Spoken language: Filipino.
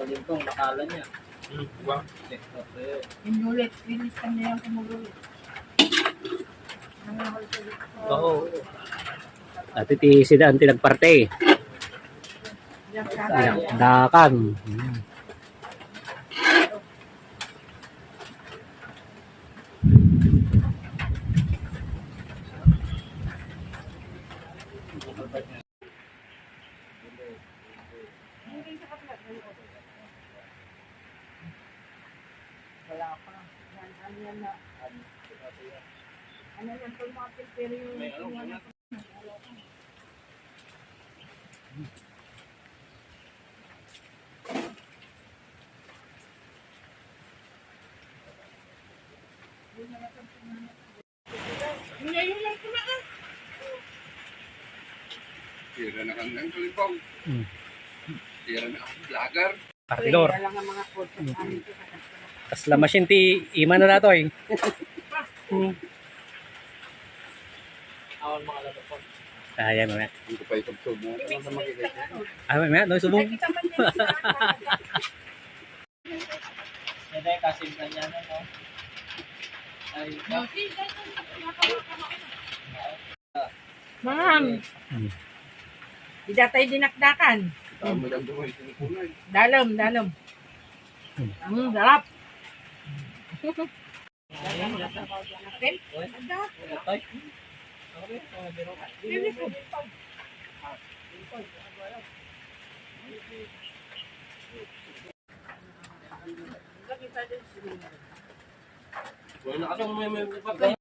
Palimpong, nakala niya. Wow. Okay. Inulit, finish ka niya yung kumugulit. Oo. Dati ti sila ang tinagparte. Dakan. Wala pa. Yan na. Ano yan, kung mga pilpiri yung ngayon lang kumaan. Tira na kang kalimpong. Tira na akong vlogger. Partidor. Wala lang ang mga photo. Kasla machine ti ima na nato eh. Awan mga lato po. Ayan mo na. Hindi ko pa itubsob mo. Ano sa makikita? Ah, may no subong. Nakita man yan sa Yan ay kasimpan niya na, no? Ay, Ma'am, di datay dinakdakan. Tama lang doon. Sinupunay. Dalom. Darap. Tay. Okay, biro. Wala na kasang may